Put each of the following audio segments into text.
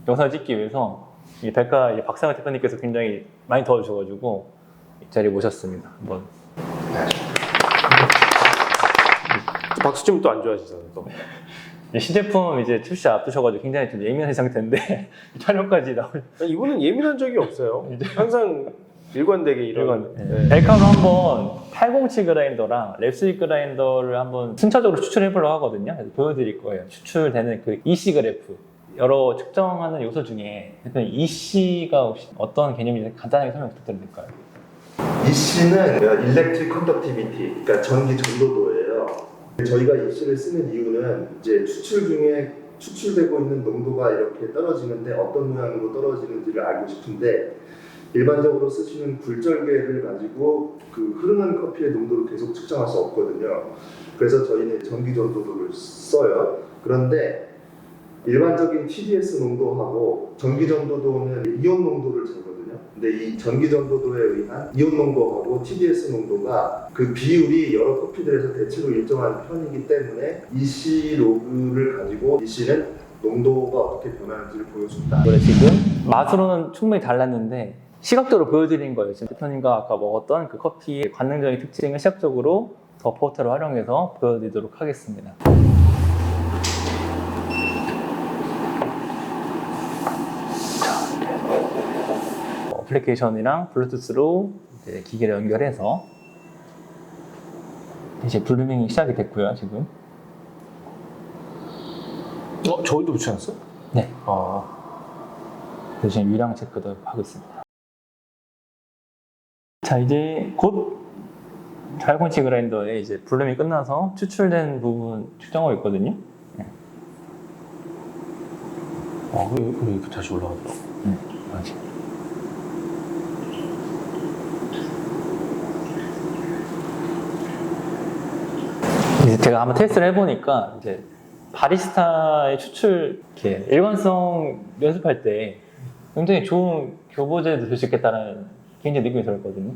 영상을 찍기 위해서 이 백화 박상현 대표님께서 굉장히 많이 도와주셔가지고 이 자리에 모셨습니다. 한번. 박수 치면 또 안 좋아하시잖아요. 또. 신제품 이제 출시 앞두셔가지고 굉장히 좀 예민한 상태인데 촬영까지 나올. 이분은 예민한 적이 없어요. 항상 일관되게 이런. 벨카로 한번 807 그라인더랑 랩스윗 그라인더를 한번 순차적으로 추출해 보려고 하거든요. 그래서 보여드릴 거예요. 추출되는 그 EC 그래프. 여러 측정하는 요소 중에 EC가 혹시 어떤 개념인지 간단하게 설명 부탁드려도 될까요? EC는 Electric Conductivity, 그러니까 전기 전도도예요. 저희가 EC를 쓰는 이유는 이제 추출 중에 추출되고 있는 농도가 이렇게 떨어지는데 어떤 모양으로 떨어지는지를 알고 싶은데 일반적으로 쓰시는 굴절계를 가지고 그 흐르는 커피의 농도를 계속 측정할 수 없거든요. 그래서 저희는 전기 전도도를 써요. 그런데 일반적인 TDS 농도하고 전기 전도도는 이온 농도를 재거든요. 근데 이 전기 전도도에 의한 이온 농도하고 TDS 농도가 그 비율이 여러 커피들에서 대체로 일정한 편이기 때문에 EC 로그를 가지고 EC는 농도가 어떻게 변하는지를 보여준다. 지금 맛으로는 충분히 달랐는데 시각적으로 보여드린 거예요. 지금 대표님과 아까 먹었던 그 커피의 관능적인 특징을 시각적으로 더 포터를 활용해서 보여드리도록 하겠습니다. 어플리케이션이랑 블루투스로 이제 기기를 연결해서 이제 블루밍이 시작이 됐고요. 지금. 저희도 붙여놨어요? 네. 그래서 지금 유량 체크도 하고 있습니다. 자, 이제 곧 807 그라인더에 이제 블룸이 끝나서 추출된 부분 측정하고 있거든요. 네. 왜 이렇게 다시 올라가더라고? 맞아요. 이제 제가 한번 테스트를 해보니까 이제 바리스타의 추출 이렇게 일관성 연습할 때 굉장히 좋은 교보제도 될 수 있겠다는 굉장히 느낌이 들었거든요.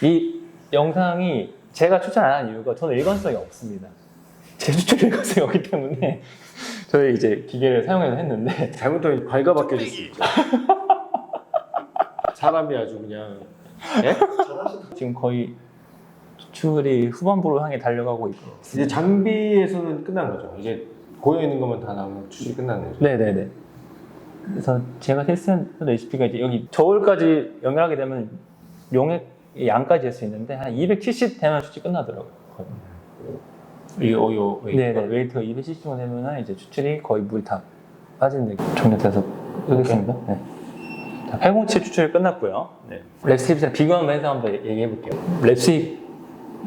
이 영상이 제가 추천 안 하는 이유가 저는 일관성이 없습니다. 제 추출 일관성이 없기 때문에 저희 이제 기계를 사용해서 했는데 잘못하면 발가 바뀌어질 수 있죠. 사람이 아주 그냥. 예? 지금 거의 추출이 후반부로 향해 달려가고 있고 이제 장비에서는 끝난 거죠. 이제 고여 있는 것만 다 나오면 추출이 끝나는 거죠. 네네네. 그래서 제가 테스트한 레시피가 이제 여기 저울까지 연결하게 되면 용액 양까지 할 수 있는데 한 270 되면 추출이 끝나더라고요. 네네. 웨이트가 270 정도 되면 이제 추출이 거의 물이 다 빠지는 느낌. 정리돼서 끄겠습니다. 네. 807 추출이 끝났고요. 네. 랩스윗이랑 비교하면서 한번 얘기해 볼게요. 랩스윗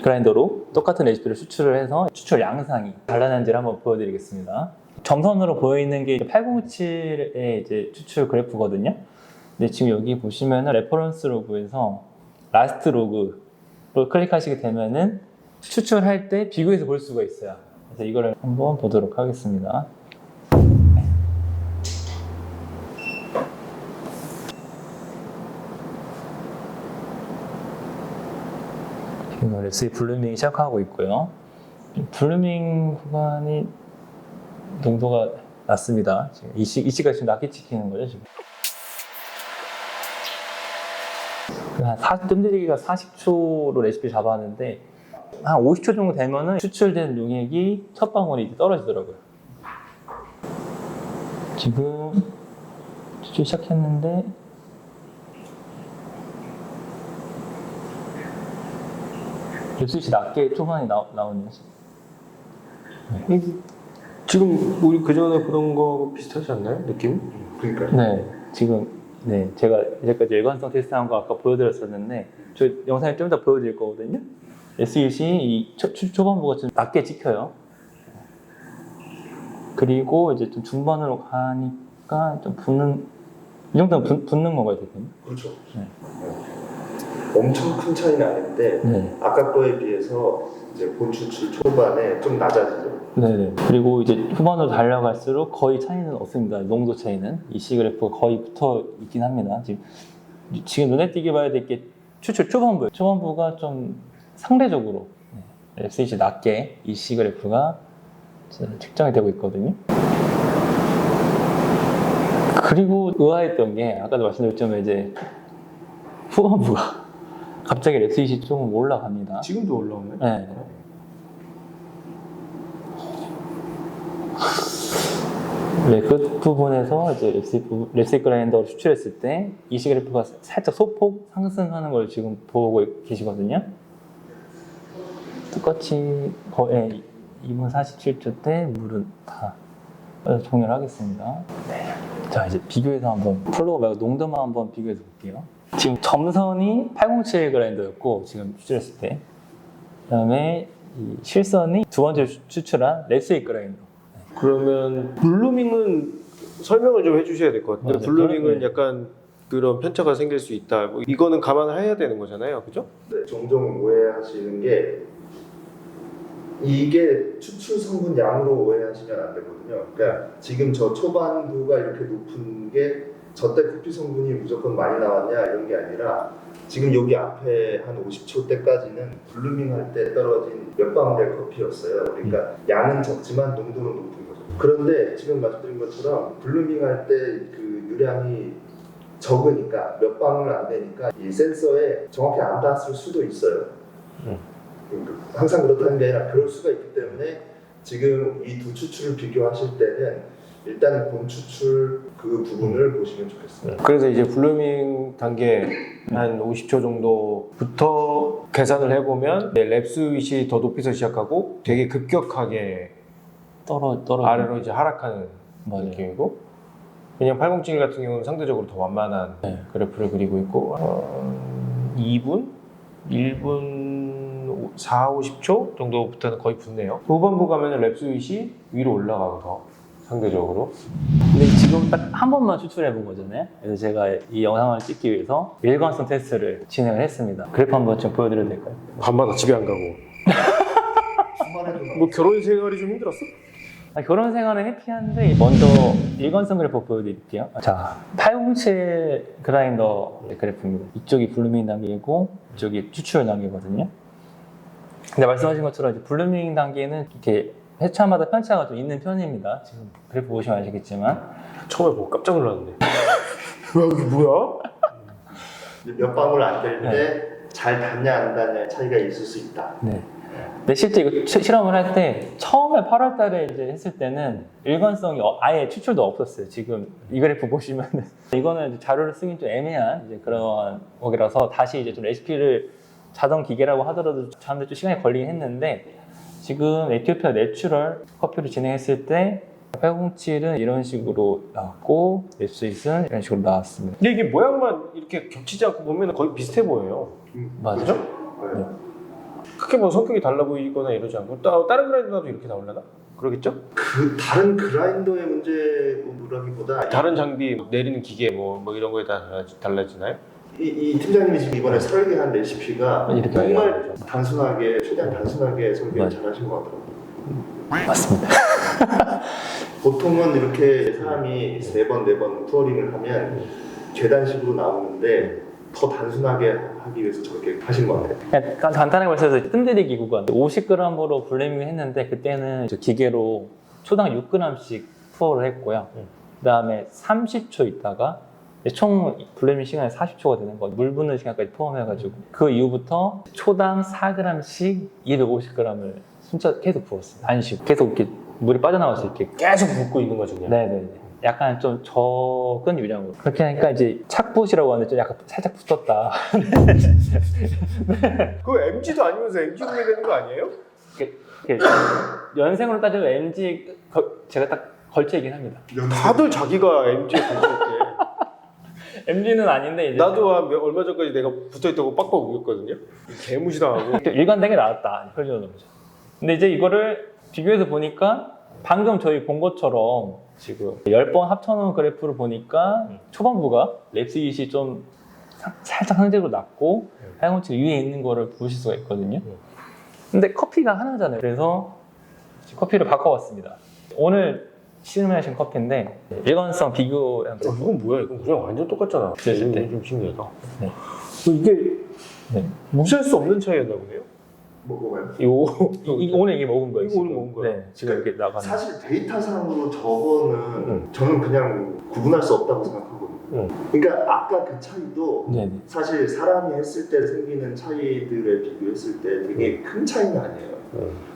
그라인더로 똑같은 레시피를 추출을 해서 추출 양상이 달라는지를 한번 보여드리겠습니다. 점선으로 보이는 게 807의 이제 추출 그래프거든요. 근데 지금 여기 보시면은 레퍼런스 로그에서 라스트 로그로 클릭하시게 되면은 추출할 때 비교해서 볼 수가 있어요. 그래서 이거를 한번 보도록 하겠습니다. 지금 랩스윗 블루밍이 시작하고 있고요. 블루밍 구간이 농도가 낮습니다. 지금 이씨가 지금 낮게 찍히는 거죠, 지금. 뜸들이기가 40초로 레시피 잡았는데 한 50초 정도 되면은 추출된 용액이 첫 방울이 이제 떨어지더라고요. 지금 추출 시작했는데 랩스윗이 낮게 초반에 나오네요. 지금 우리 그 전에 보던 거 비슷하지 않나요? 느낌? 그러니까. 네, 지금 제가 이제까지 일관성 테스트한 거 아까 보여드렸었는데 저 영상에 좀 더 보여드릴 거거든요. 랩스윗이 이 초반부가 좀 낮게 찍혀요. 그리고 이제 좀 중반으로 가니까 좀 붓는 이 정도면 붓는 건가요, 대표님? 그렇죠. 네. 엄청 큰 차이는 아닌데 네. 아까 거에 비해서 이제 본 추출 초반에 좀 낮아지죠. 네네. 그리고 이제 후반으로 달려갈수록 거의 차이는 없습니다. 농도 차이는 이 C 그래프가 거의 붙어 있긴 합니다. 지금 눈에 띄게 봐야 될 게 추출 초반부예요. 초반부가 좀 상대적으로 랩스윗이 낮게 이 C 그래프가 측정이 되고 있거든요. 그리고 의아했던 게 아까도 말씀드렸지만 이제 후반부가 갑자기 렉스잇이 조금 올라갑니다. 지금도 올라오네. 네. 네, 끝 부분에서 이제 랩스잇 그라인더를 추출했을 때 이 시그래프가 살짝 소폭 상승하는 걸 지금 보고 계시거든요. 똑같이 거의 2분 47초 때 물은 다 종료를 하겠습니다. 네. 자, 이제 비교해서 한번 플로우 말고 농도만 한번 비교해서 볼게요. 지금 점선이 807 그라인더였고 지금 추출했을 때, 그다음에 이 실선이 두 번째 추출한 랩스잇 그라인더. 그러면 블루밍은 설명을 좀 해주셔야 될 것 같아요. 맞아요. 블루밍은 네. 약간 그런 편차가 생길 수 있다. 뭐 이거는 감안을 해야 되는 거잖아요, 그죠? 네, 종종 오해하시는 게 이게 추출 성분 양으로 오해하시면 안 되거든요. 그러니까 지금 저 초반부가 이렇게 높은 게 저때 커피 성분이 무조건 많이 나왔냐 이런 게 아니라 지금 여기 앞에 한 50초 때까지는 블루밍 할 때 떨어진 몇 방울 커피였어요. 그러니까 양은 적지만 농도는 높은 거죠. 그런데 지금 말씀드린 것처럼 블루밍 할 때 그 유량이 적으니까 몇 방울 안 되니까 이 센서에 정확히 안 닿았을 수도 있어요. 항상 그렇다는 게 아니라 그럴 수가 있기 때문에 지금 이 두 추출을 비교하실 때는 일단은 본 추출 그 부분을 보시면 좋겠습니다. 그래서 이제 블루밍 단계 한 50초 정도부터 계산을 해보면 랩스윗이 더 높이서 시작하고 되게 급격하게 떨어 아래로 이제 하락하는 맞아요. 느낌이고, 그냥 807 같은 경우는 상대적으로 더 완만한 네. 그래프를 그리고 있고 2분? 1분 4, 50초 정도부터는 거의 붙네요. 후반부 가면 랩스윗이 위로 올라가고 더 상대적으로. 근데 지금 딱 한 번만 추출해 본 거잖아요. 그래서 제가 이 영상을 찍기 위해서 일관성 테스트를 진행을 했습니다. 그래프 한번 좀 보여드려도 될까요? 밤마다 집에 안 가고. 주말에도 뭐 결혼 생활이 좀 힘들었어? 결혼 생활은 해피한데 먼저 일관성 그래프 보여드릴게요. 자, 807 그라인더 그래프입니다. 이쪽이 블루밍 단계이고 이쪽이 추출 단계거든요. 근데 말씀하신 것처럼 이제 블루밍 단계는 이렇게 회차마다 편차가 좀 있는 편입니다. 지금 그래프 보시면 아시겠지만 처음에 보고 깜짝 놀랐는데. 와, 이게 뭐야? 몇 방울 안 될 때 잘 닿냐 안 닿냐의 차이가 있을 수 있다. 네. 근데 실제 이거 실험을 할 때 처음에 8월 달에 이제 했을 때는 일관성이 아예 추출도 없었어요. 지금 이 그래프 보시면 이거는 이제 자료를 쓰긴 좀 애매한 이제 그런 거라서 다시 이제 좀 레시피를 자동 기계라고 하더라도 사람들 좀 시간이 걸리긴 했는데 지금 에티오피아 내추럴 커피를 진행했을 때 807은 이런 식으로 나왔고 랩스윗은 이런 식으로 나왔습니다. 근데 이게 모양만 이렇게 겹치지 않고 보면 거의 비슷해 보여요. 맞아요. 그죠? 네. 크게 뭐 성격이 달라 보이거나 이러지 않고 다른 그라인더도 이렇게 나오려나? 그러겠죠? 그 다른 그라인더의 문제라기보다 다른 장비 내리는 기계 뭐 이런 거에 따라 달라지나요? 이 팀장님이 지금 이번에 설계한 레시피가 이렇게 정말 단순하게 최대한 단순하게 설계를 맞아요. 잘하신 것 같더라고요. 맞습니다. 보통은 이렇게 사람이 3번, 4번 투어링을 하면 계단식으로 나오는데 더 단순하게 하기 위해서 저렇게 하신 것 같아요. 그냥 간단하게 말해서 뜸들이 기구가 50g으로 블레밍을 했는데 그때는 기계로 초당 6g씩 투어를 했고요. 그 다음에 30초 있다가 총 블레밍 시간이 40초가 되는 거예요. 물 붓는 시간까지 포함해가지고 그 이후부터 초당 4g씩 250g을 순차 계속 부었어요. 안 쉬고 계속 이렇게 물이 빠져나갈 수 있게. 계속 붓고 있는 거죠, 그냥. 네네네. 약간 좀 적은 유량으로 그렇게 하니까 이제 착붙이라고 하는데 좀 약간 살짝 붙었다. 그거 MG도 아니면서 MG 구해야 되는 거 아니에요? 이렇게 연생으로 따지면 MG 제가 딱 걸쳐있긴 합니다. 다들 자기가 MG에 붙어있대. MG는 아닌데 이제 나도 얼마 전까지 내가 붙어있다고 빡빡 우겼거든요. 개무시당하고. 일관되게 나왔다. 혈전으로. 근데 이제 이거를 비교해서 보니까 방금 저희 본 것처럼 지금 10번 합쳐놓은 그래프를 보니까 초반부가 랩스윗이 좀 살짝 상대적으로 낮고 807 위에 있는 거를 보실 수가 있거든요. 근데 커피가 하나잖아요. 그래서 커피를 바꿔봤습니다. 오늘 실험하신 커피인데 일관성 비교 이건 뭐야? 이건 그냥 완전 똑같잖아. 네. 이건 좀 신기하다. 네. 이게 네. 무시할 수 없는 차이였나 보네요. 뭐가요? 오늘 이게 먹은 거예요. 이거 오늘 먹은 거야. 네, 지금 이렇게 나가는. 사실 데이터상으로 저거는 저는 그냥 구분할 수 없다고 생각하거든요. 그러니까 아까 그 차이도 네네. 사실 사람이 했을 때 생기는 차이들에 비교했을 때 되게 큰 차이는 아니에요.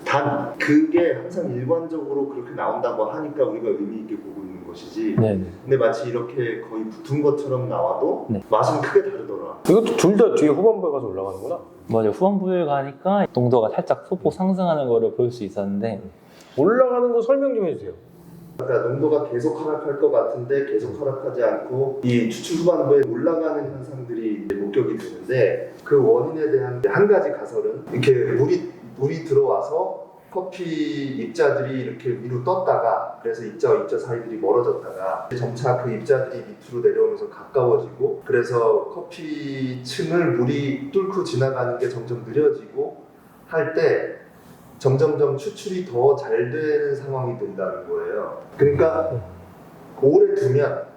단 그게 항상 일관적으로 그렇게 나온다고 하니까 우리가 의미 있게 보고 있는 것이지. 네네. 근데 마치 이렇게 거의 붙은 것처럼 나와도 네. 맛은 크게 다르더라. 이것도 둘 다 뒤에 후반부에 가서 올라가는구나. 맞아요. 후반부에 가니까 농도가 살짝 소폭 상승하는 거를 볼 수 있었는데 올라가는 거 설명 좀 해주세요. 그러니까 농도가 계속 하락할 것 같은데 계속 하락하지 않고 이 추출 후반부에 올라가는 현상들이 이제 목격이 되는데 그 원인에 대한 한 가지 가설은 이렇게 물이 들어와서 커피 입자들이 이렇게 위로 떴다가 그래서 입자와 입자 사이들이 멀어졌다가 점차 그 입자들이 밑으로 내려오면서 가까워지고 그래서 커피 층을 물이 뚫고 지나가는 게 점점 느려지고 할 때 점점점 추출이 더 잘 되는 상황이 된다는 거예요. 그러니까 오래 두면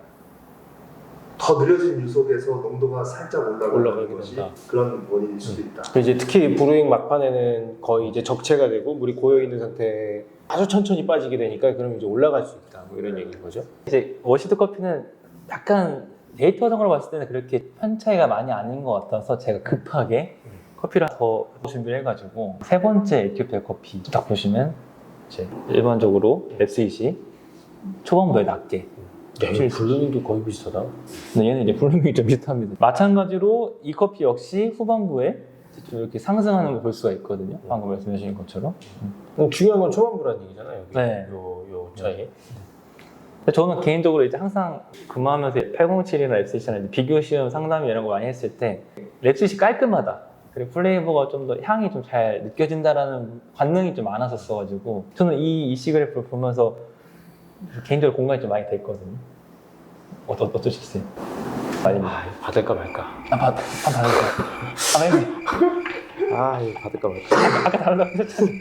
더 느려진 유속에서 농도가 살짝 올라가는 올라가게 것이 된다. 그런 원인일 수도 있다. 이제 특히 브루잉 막판에는 거의 이제 적체가 되고 물이 고여 있는 상태에 아주 천천히 빠지게 되니까 그럼 이제 올라갈 수 있다. 뭐 이런 얘기인 거죠. 이제 워시드 커피는 약간 데이터상으로 봤을 때는 그렇게 편 차이가 많이 아닌 것 같아서 제가 급하게 커피를 더 준비를 해가지고 세 번째 에티오피아 커피 딱 보시면 이제 일반적으로 랩스윗이 초반부에 낮게 이 블루밍도 거의 비슷하다. 근데 얘는 이제 블루밍이 좀 비슷합니다. 마찬가지로 이 커피 역시 후반부에 좀 이렇게 상승하는 걸 볼 수가 있거든요. 방금 말씀해 주신 것처럼. 중요한 건 초반부라는 얘기잖아요. 여기. 네. 요 차이. 근데 저는 개인적으로 이제 항상 근무하면서 807이나 랩스윗이나 비교 시험 상담 이런 거 많이 했을 때 랩스윗이 깔끔하다. 그리고 플레이버가 좀 더 향이 좀 잘 느껴진다라는 관능이 좀 많았었어가지고 저는 이 이시그래프를 보면서 개인적으로 공감이 좀 많이 됐거든요. 어떠셨어요? 많이 받을까 말까. 받을까? 이거 받을까 말까. 아까 다른다고 하셨잖아요.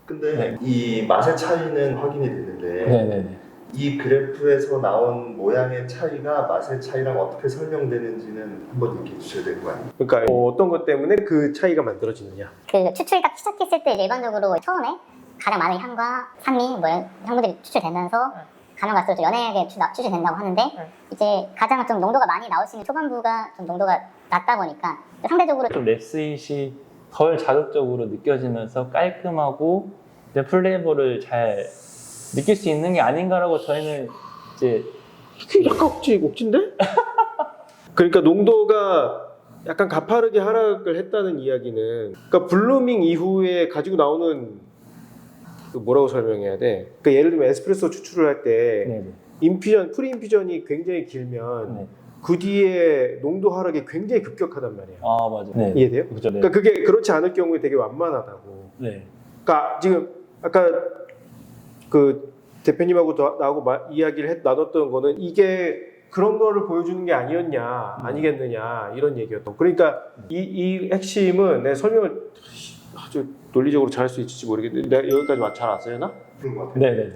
근데 네. 이 맛의 차이는 확인이 되는데 네네네. 이 그래프에서 나온 모양의 차이가 맛의 차이랑 어떻게 설명되는지는 한번 얘기해 주셔야 되는 거 아니에요? 그러니까 어떤 것 때문에 그 차이가 만들어지느냐. 그 추출 딱 시작했을 때 일반적으로 처음에 가장 많은 향과 산미 뭐 이런 향분들이 추출되면서 가면 갈수록 좀 연하게 추출된다고 하는데 이제 가장 좀 농도가 많이 나올 수 있는 초반부가 좀 농도가 낮다 보니까 상대적으로 좀 랩스윗이 덜 자극적으로 느껴지면서 깔끔하고 이제 플레이버를 잘 느낄 수 있는 게 아닌가라고 저희는 이제 약간 억지인데? 그러니까 농도가 약간 가파르게 하락을 했다는 이야기는 그러니까 블루밍 이후에 가지고 나오는 그 뭐라고 설명해야 돼? 그러니까 예를 들면 에스프레소 추출을 할 때 네네. 인퓨전, 프리인퓨전이 굉장히 길면 네. 그 뒤에 농도 하락이 굉장히 급격하단 말이야. 아 맞아. 네. 이해돼요? 그죠. 네. 그러니까 그게 그렇지 않을 경우에 되게 완만하다고. 네. 그러니까 지금 아까 그 대표님하고 나하고 이야기를 나눴던 거는 이게 그런 거를 보여주는 게 아니었냐, 아니겠느냐 이런 얘기였던. 그러니까 이 핵심은 내 설명을 아주 논리적으로 잘 할 수 있을지 모르겠는데 내가 여기까지 잘 왔어요나? 그런 것 같아요. 네네네.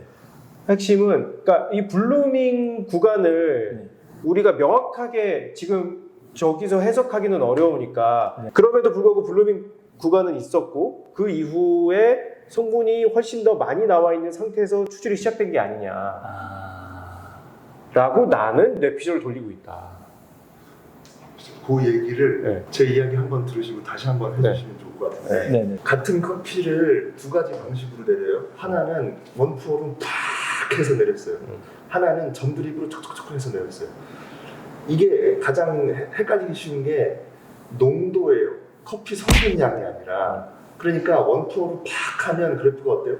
핵심은 그러니까 이 블루밍 구간을 네. 우리가 명확하게 지금 저기서 해석하기는 어려우니까 네. 그럼에도 불구하고 블루밍 구간은 있었고 그 이후에 성분이 훨씬 더 많이 나와 있는 상태에서 추출이 시작된 게 아니냐라고 나는 뇌피셜을 돌리고 있다. 그 얘기를 네. 제 이야기 한번 들으시고 다시 한번 해주시면 좋을 것 같은데 네네. 같은 커피를 두 가지 방식으로 내려요. 하나는 원푸어로 팍 해서 내렸어요. 하나는 점드립으로 촉촉촉 해서 내렸어요. 이게 가장 헷갈리기 쉬운 게 농도예요. 커피 성분량이 아니라. 그러니까 원푸어로 팍 하면 그래프가 어때요?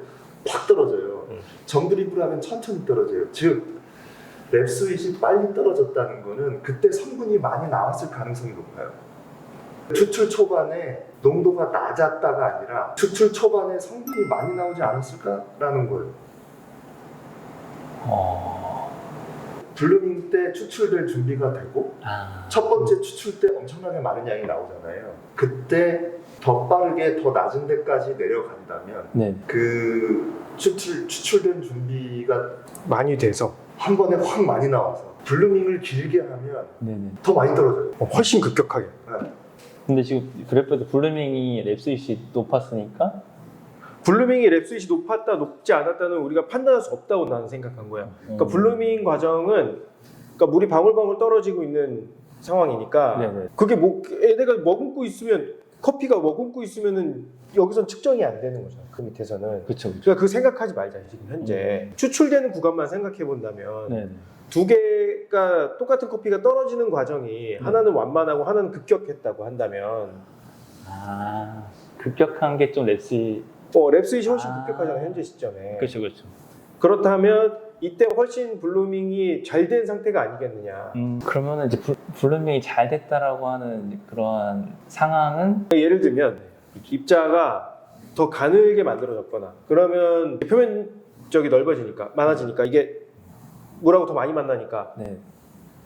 팍 떨어져요. 점드립으로 하면 천천히 떨어져요. 즉 랩스윗이 빨리 떨어졌다는 거는 그때 성분이 많이 나왔을 가능성이 높아요. 추출 초반에 농도가 낮았다가 아니라 추출 초반에 성분이 많이 나오지 않았을까라는 거예요. 블루밍 때 추출될 준비가 되고 첫 번째 추출 때 엄청나게 많은 양이 나오잖아요. 그때 더 빠르게 더 낮은 데까지 내려간다면 네. 그 추출된 준비가 많이 돼서 한 번에 확 많이 나와서 블루밍을 길게 하면 네네. 더 많이 떨어져요. 훨씬 급격하게. 네. 근데 지금 그래프에도 블루밍이 랩스윗이 높았으니까 블루밍이 랩스윗이 높았다 높지 않았다는 우리가 판단할 수 없다고 나는 생각한 거야. 그러니까 블루밍 과정은 그러니까 물이 방울방울 떨어지고 있는 상황이니까 네네. 그게 뭐 얘네가 머금고 있으면 커피가 머금고 있으면은 여기선 측정이 안 되는 거잖아. 그 밑에서는. 그렇죠. 그러니까 그 생각하지 말자 지금 현재. 추출되는 구간만 생각해 본다면 네. 두 개가 똑같은 커피가 떨어지는 과정이 하나는 완만하고 하나는 급격했다고 한다면 아, 급격한 게 좀 랩스. 랩스윗이 훨씬 아. 급격하잖아 현재 시점에. 그렇죠, 그렇죠. 그렇다면 이때 훨씬 블루밍이 잘 된 상태가 아니겠느냐. 그러면은 이제 블루밍이 잘 됐다라고 하는 이제 그러한 상황은 예를 들면 입자가 더 가늘게 만들어졌거나 그러면 표면적이 넓어지니까 많아지니까 이게 물하고 더 많이 만나니까 네,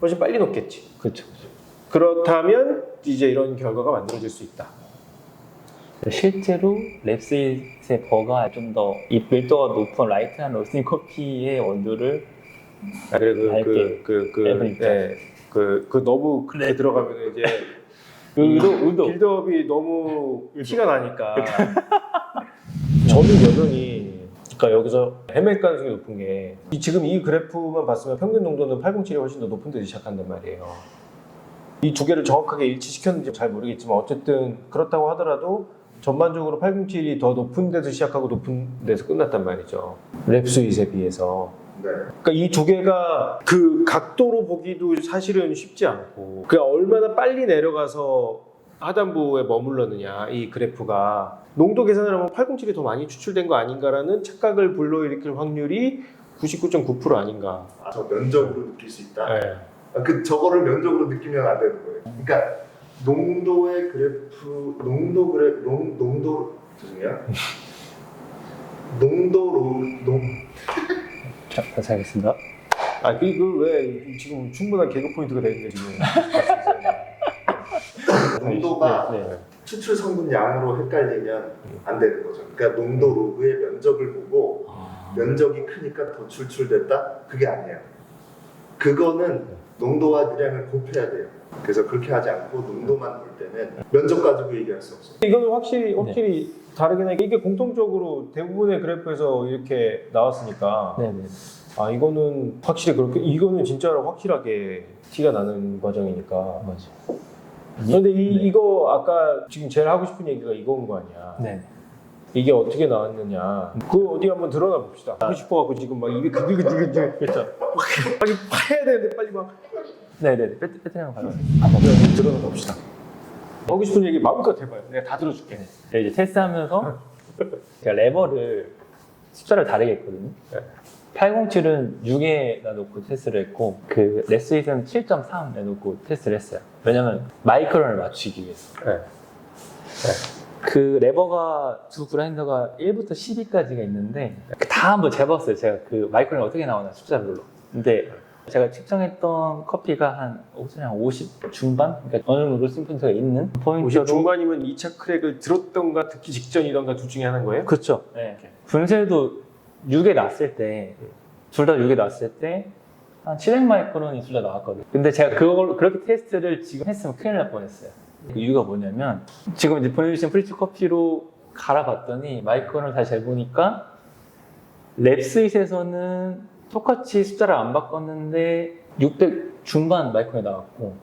훨씬 빨리 녹겠지. 그렇죠, 그렇죠. 그렇다면 이제 이런 결과가 만들어질 수 있다. 실제로 랩스윗의 버가 좀 더 이 밀도가 높은 라이트한 로스팅 커피의 원두를 그래 얇게 얇으니까. 그 너무 그렇게 들어가면 이제 의도. 빌드업이 너무 티가 나니까. 저는 여전히 그러니까 여기서 헤맬 가능성이 높은 게 지금 이 그래프만 봤으면 평균 농도는 807이 훨씬 더 높은 데서 시작한단 말이에요. 이 두 개를 정확하게 일치시켰는지 잘 모르겠지만 어쨌든 그렇다고 하더라도 전반적으로 807이 더 높은 데서 시작하고 높은 데서 끝났단 말이죠. 랩스윗에 비해서. 네. 그러니까 이 두 개가 그 각도로 보기도 사실은 쉽지 않고 그 얼마나 빨리 내려가서 하단부에 머물렀느냐 이 그래프가 농도 계산을 하면 807이 더 많이 추출된 거 아닌가라는 착각을 불러일으킬 확률이 99.9% 아닌가. 저 면적으로 느낄 수 있다. 네. 그 저거를 면적으로 느끼면 안 되는 거예요. 그러니까 농도의 그래프, 농도 죄송해요. 자, 다시 하겠습니다. 왜 지금 충분한 개그 포인트가 되는데 지금. 농도가 네, 네. 추출 성분 양으로 헷갈리면 안 되는 거죠. 그러니까 농도 로그의 면적을 보고 면적이 크니까 더 추출됐다? 그게 아니에요. 그거는 농도와 유량을 곱해야 돼요. 그래서 그렇게 하지 않고 농도만 볼 때는 면적 가지고 얘기할 수 없어요. 이거는 확실히 다르긴 해. 이게 공통적으로 대부분의 그래프에서 이렇게 나왔으니까 네네. 아 이거는 확실히 그렇게 이거는 진짜로 확실하게 티가 나는 과정이니까. 맞아. 그런데 이거 아까 지금 제일 하고 싶은 얘기가 이거인 거 아니야. 네. 이게 어떻게 나왔느냐. 그거 어디 한번 드러나 봅시다. 하고 싶어갖고 지금 막 입이 그들그들 그렇죠. 빨리 해야 되는데 빨리 막 네네. 배터리랑 가요. 한번 드러나 봅시다. 하고 싶은 얘기 마음껏 해봐요. 내가 다 들어줄게. 제가 이제 테스트하면서 제가 레버를 숫자를 다르게 했거든요. 807은 6에다 놓고 테스트를 했고 그 랩스윗은 7.3에 놓고 테스트를 했어요. 왜냐면 마이크론을 맞추기 위해서. 네. 그 레버가 두 그라인더가 1부터 12까지가 있는데 다 한번 재봤어요. 제가 그 마이크론이 어떻게 나오나 숫자별로. 근데 제가 측정했던 커피가 한 50 중반? 그러니까 어느 정도 로스팅 포인트가 있는 50 포인트로. 중반이면 2차 크랙을 들었던가 듣기 직전이던가 둘 중에 하나인 거예요? 그렇죠. 네. 분쇄도 6에 났을 때, 둘 다 6에 났을 때, 한 700마이크론이 둘 다 나왔거든요. 근데 제가 그걸, 그렇게 테스트를 지금 했으면 큰일 날 뻔했어요. 그 이유가 뭐냐면, 지금 이제 보내주신 프리치 커피로 갈아봤더니, 마이크론을 다시 재보니까, 랩스윗에서는 똑같이 숫자를 안 바꿨는데, 600 중반 마이크론이 나왔고,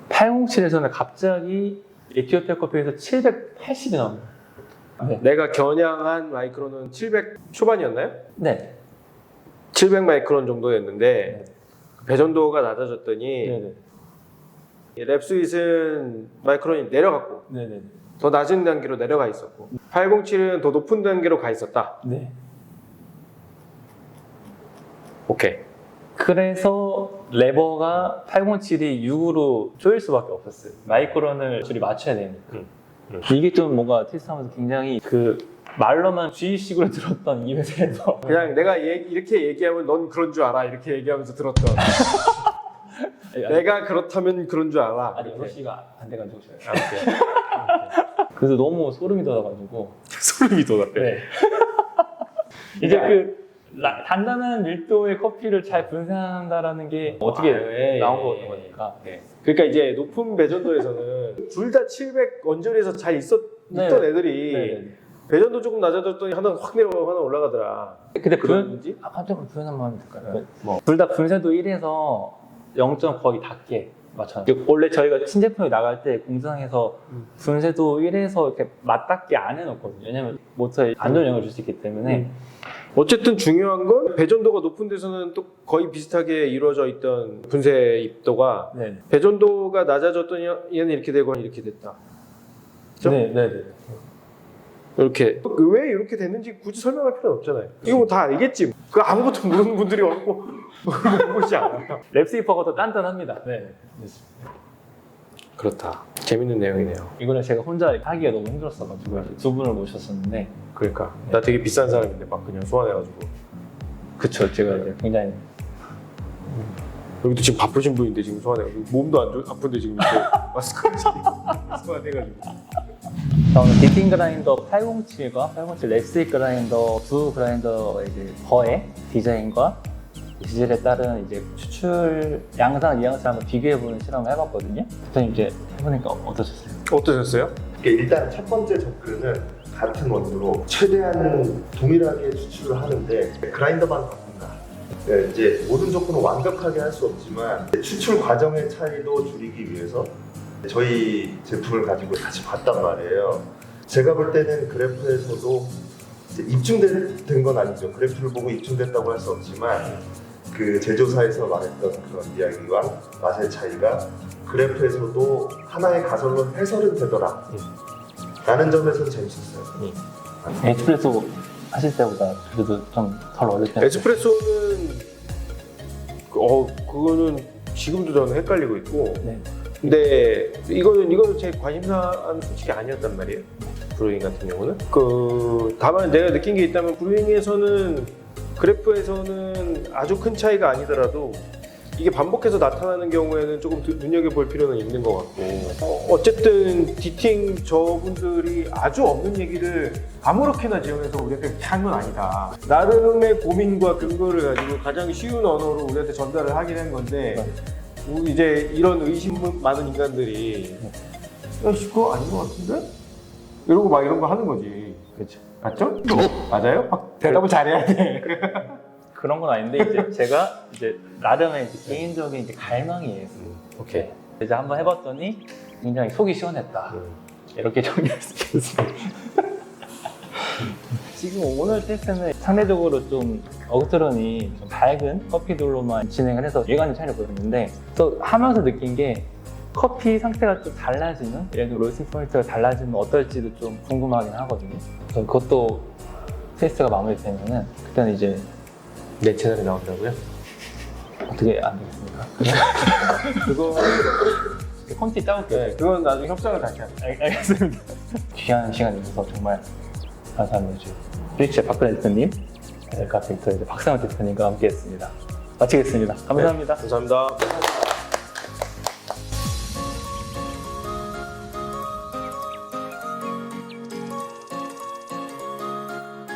807에서는 갑자기 에티오피아 커피에서 780이 나옵니다. 네. 내가 겨냥한 마이크론은 700 초반이었나요? 네. 700 마이크론 정도였는데 배전도가 낮아졌더니 네네. 랩스윗은 마이크론이 내려갔고 네네. 더 낮은 단계로 내려가 있었고 807은 더 높은 단계로 가 있었다. 네. 오케이. 그래서 레버가 807이 6으로 조일 수밖에 없었어요. 마이크론을 줄이 맞춰야 되니까. 이게 좀 뭔가 테스트하면서 굉장히 그 말로만 주의식으로 들었던 이 회사에서 그냥 내가 이렇게 얘기하면 넌 그런 줄 알아 이렇게 얘기하면서 들었던 내가 그렇다면 그런 줄 알아. 아니 이렇게. 러시가 안 돼가지고 저요. 오케이. 그래서 너무 소름이 돋아가지고 소름이 돋았대. 네. 이제 그 단단한 밀도의 커피를 잘 분산한다라는 게 어떻게 나온 거니까. 네. 그러니까 이제 높은 배전도에서는 둘 다 700 원전에서 잘 있던 네. 애들이 네. 배전도 조금 낮아졌더니 하나 확 내려가고 하나 올라가더라. 근데 그런지? 깜짝 불편한 마음이 들까요? 뭐. 둘 다 분쇄도 1에서 0점 거의 닿게 맞춰요. 원래 저희가 신제품이 나갈 때 공장에서 분쇄도 1에서 이렇게 맞닿게 안 해놓거든요. 왜냐면 모터에 안 좋은 영향을 줄 수 있기 때문에. 어쨌든 중요한 건 배전도가 높은 데서는 또 거의 비슷하게 이루어져 있던 분쇄 입도가 네. 배전도가 낮아졌더니 얘는 이렇게 되고 이렇게 됐다. 그죠? 네, 네, 네. 이렇게 왜 이렇게 됐는지 굳이 설명할 필요는 없잖아요. 이거 뭐 다 알겠지. 그 아무것도 모르는 분들이 없고 모르지 않아. 랩스리퍼가 더 단단합니다. 네. 그렇다. 재밌는 내용이네요. 이거는 제가 혼자 하기가 너무 힘들었어가지고 두 분을 모셨었는데. 그러니까 나 되게 비싼 사람인데 막 그냥 소환해가지고. 그쵸, 제가 이제 굉장히. 여기도 지금 바쁘신 분인데 지금 소환해가지고 몸도 안 좋, 아픈데 지금 이렇게 마스크 소환해가지고. 자, 오늘 디팅 그라인더 807과 807 랩스틱 그라인더 두 그라인더 이제 거의 디자인과 기질에 따른 이제 추출 양상, 이양상을 한번 비교해보는 실험을 해봤거든요. 대표님 이제 해보니까 어떠셨어요? 어떠셨어요? 일단 첫 번째 접근은 같은 원두로 최대한 동일하게 추출을 하는데 그라인더만 바꾼다. 네, 이제 모든 조건은 완벽하게 할 수 없지만 추출 과정의 차이도 줄이기 위해서 저희 제품을 가지고 같이 봤단 말이에요. 제가 볼 때는 그래프에서도 이제 입증된 건 아니죠. 그래프를 보고 입증됐다고 할 수 없지만 그 제조사에서 말했던 그런 이야기와 맛의 차이가 그래프에서도 하나의 가설로 해설은 되더라. 라는 점에서 재밌었어요. 에스프레소 하실 때보다 그래도 좀 덜 어렵요 에스프레소는 그거는 지금도 저는 헷갈리고 있고. 네. 근데 이거는 제 관심사는 솔직히 아니었단 말이에요. 브루잉 같은 경우는. 다만 내가 느낀 게 있다면 브루잉에서는 그래프에서는 아주 큰 차이가 아니더라도 이게 반복해서 나타나는 경우에는 조금 눈여겨볼 필요는 있는 것 같고 어쨌든 디팅 저분들이 아주 없는 얘기를 아무렇게나 지어내서 우리한테 한 건 아니다. 나름의 고민과 근거를 가지고 가장 쉬운 언어로 우리한테 전달을 하긴 한 건데 이제 이런 의심 많은 인간들이 야, 그거 아닌 것 같은데? 이러고 막 이런 거 하는 거지. 그렇죠. 맞죠? 맞아요? 대답을 잘해야 돼. 그런 건 아닌데 이제 제가 이제 나름의 이제 개인적인 이제 갈망이에요. 오케이. 이제 한번 해봤더니 굉장히 속이 시원했다. 이렇게 정리할 수 있겠습니다. 지금 오늘 테스트는 상대적으로 좀 어그트론이 좀 밝은 커피들로만 진행을 해서 예관의 차이를 보였는데 또 하면서 느낀 게 커피 상태가 좀 달라지는 예를 들어 로스팅 포인트가 달라지면 어떨지도 좀 궁금하긴 하거든요. 그래서 그것도 테스트가 마무리되면은 그때는 이제 내 채널에 나온다고요? 어떻게 안 되겠습니까? 그거 콘티 짜볼게요. 네, 그건 나중에 협상을 다시 할게요. 알겠습니다. 귀한 시간 주셔서 정말 감사합니다. 스위치의 박근혜 대표님, 엘카 팩터 박상훈 대표님과 함께했습니다. 마치겠습니다. 감사합니다. 네, 감사합니다.